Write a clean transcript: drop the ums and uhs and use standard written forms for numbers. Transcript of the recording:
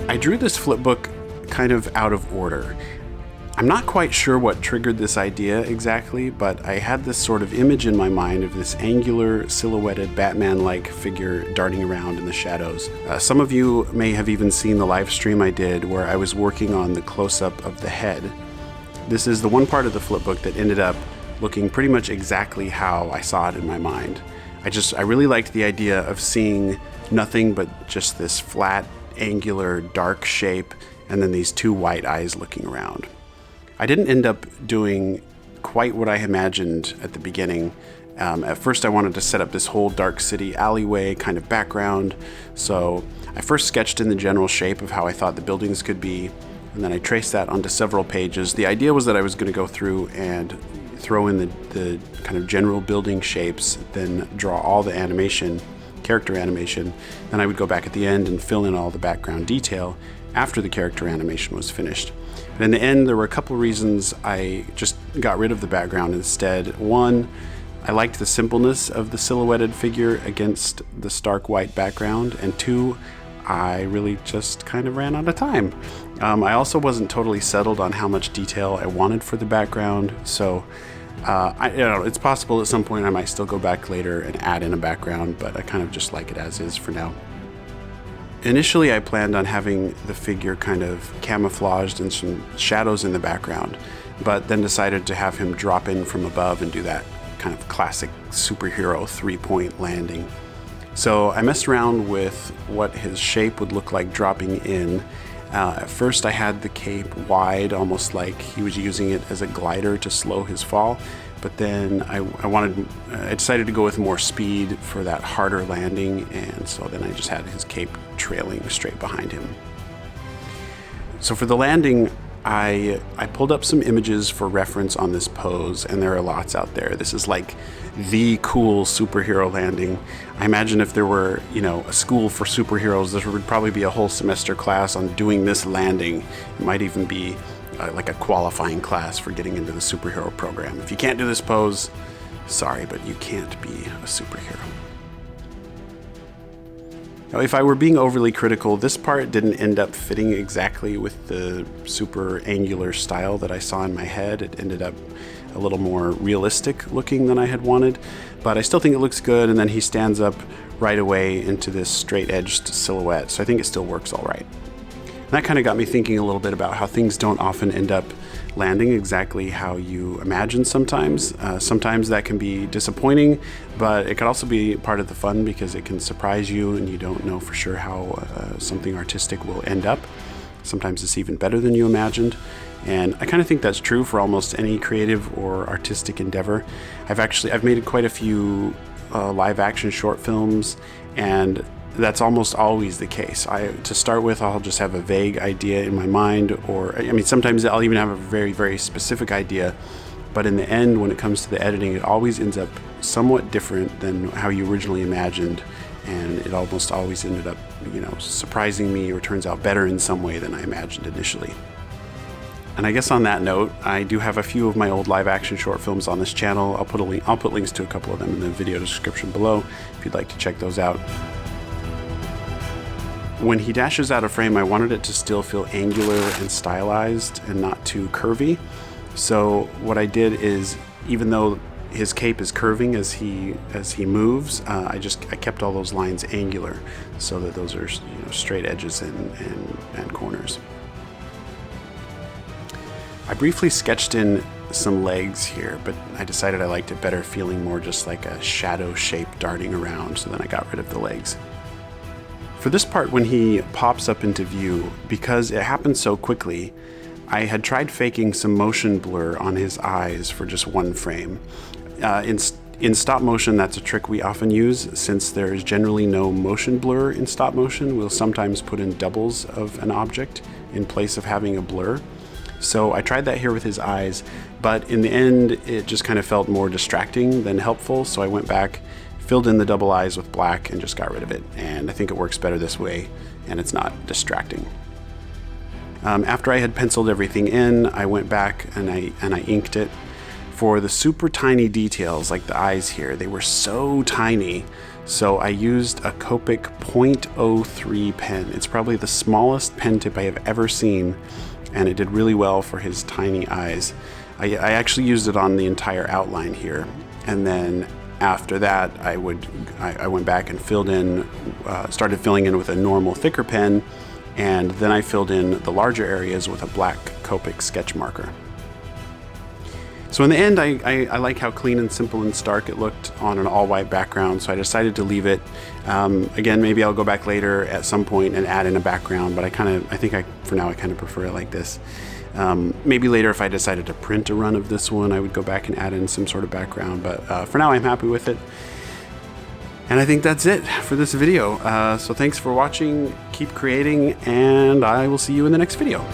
I drew this flipbook kind of out of order. I'm not quite sure what triggered this idea exactly, but I had this sort of image in my mind of this angular, silhouetted, Batman-like figure darting around in the shadows. Some of you may have even seen the live stream I did where I was working on the close-up of the head. This is the one part of the flipbook that ended up looking pretty much exactly how I saw it in my mind. I really liked the idea of seeing nothing but just this flat, angular, dark shape, and then these two white eyes looking around. I didn't end up doing quite what I imagined at the beginning. At first I wanted to set up this whole dark city alleyway kind of background, so I first sketched in the general shape of how I thought the buildings could be, and then I traced that onto several pages. The idea was that I was going to go through and throw in the kind of general building shapes, then draw all the animation, character animation, then I would go back at the end and fill in all the background detail after the character animation was finished. But in the end, there were a couple reasons I just got rid of the background instead. One, I liked the simpleness of the silhouetted figure against the stark white background, and two, I really just kind of ran out of time. I also wasn't totally settled on how much detail I wanted for the background, so it's possible at some point I might still go back later and add in a background, but I kind of just like it as is for now. Initially, I planned on having the figure kind of camouflaged and some shadows in the background, but then decided to have him drop in from above and do that kind of classic superhero three-point landing. So I messed around with what his shape would look like dropping in. At first I had the cape wide, almost like he was using it as a glider to slow his fall, but then I decided to go with more speed for that harder landing, and so then I just had his cape trailing straight behind him. So for the landing, I pulled up some images for reference on this pose, and there are lots out there. This is like the cool superhero landing. I imagine if there were, a school for superheroes, there would probably be a whole semester class on doing this landing. It might even be like a qualifying class for getting into the superhero program. If you can't do this pose, sorry, but you can't be a superhero. Now, if I were being overly critical, this part didn't end up fitting exactly with the super angular style that I saw in my head. It ended up a little more realistic looking than I had wanted, but I still think it looks good, and then he stands up right away into this straight-edged silhouette, so I think it still works all right. And that kind of got me thinking a little bit about how things don't often end up landing exactly how you imagine sometimes. Sometimes that can be disappointing, but it could also be part of the fun because it can surprise you and you don't know for sure how something artistic will end up. Sometimes it's even better than you imagined. And I kind of think that's true for almost any creative or artistic endeavor. I've made quite a few live action short films, and that's almost always the case. To start with, I'll just have a vague idea in my mind, or sometimes I'll even have a very, very specific idea, but in the end, when it comes to the editing, it always ends up somewhat different than how you originally imagined, and it almost always ended up, surprising me, or turns out better in some way than I imagined initially. And I guess on that note, I do have a few of my old live action short films on this channel. I'll put links to a couple of them in the video description below if you'd like to check those out. When he dashes out of frame, I wanted it to still feel angular and stylized and not too curvy. So what I did is, even though his cape is curving as he moves, I kept all those lines angular so that those are straight edges and corners. I briefly sketched in some legs here, but I decided I liked it better feeling more just like a shadow shape darting around, so then I got rid of the legs. For this part, when he pops up into view, because it happens so quickly, I had tried faking some motion blur on his eyes for just one frame. In stop motion, that's a trick we often use. Since there is generally no motion blur in stop motion, we'll sometimes put in doubles of an object in place of having a blur. So I tried that here with his eyes, but in the end, it just kind of felt more distracting than helpful, so I went back, filled in the double eyes with black, and just got rid of it. And I think it works better this way, and it's not distracting. After I had penciled everything in, I went back and I inked it. For the super tiny details, like the eyes here, they were so tiny, So I used a Copic .03 pen. It's probably the smallest pen tip I have ever seen, and it did really well for his tiny eyes. I actually used it on the entire outline here, and then after that I went back and started filling in with a normal thicker pen, and then I filled in the larger areas with a black Copic sketch marker. So in the end, I like how clean and simple and stark it looked on an all-white background, so I decided to leave it. Again, maybe I'll go back later at some point and add in a background, but for now I kind of prefer it like this. Maybe later, if I decided to print a run of this one, I would go back and add in some sort of background, but for now I'm happy with it. And I think that's it for this video. So thanks for watching, keep creating, and I will see you in the next video.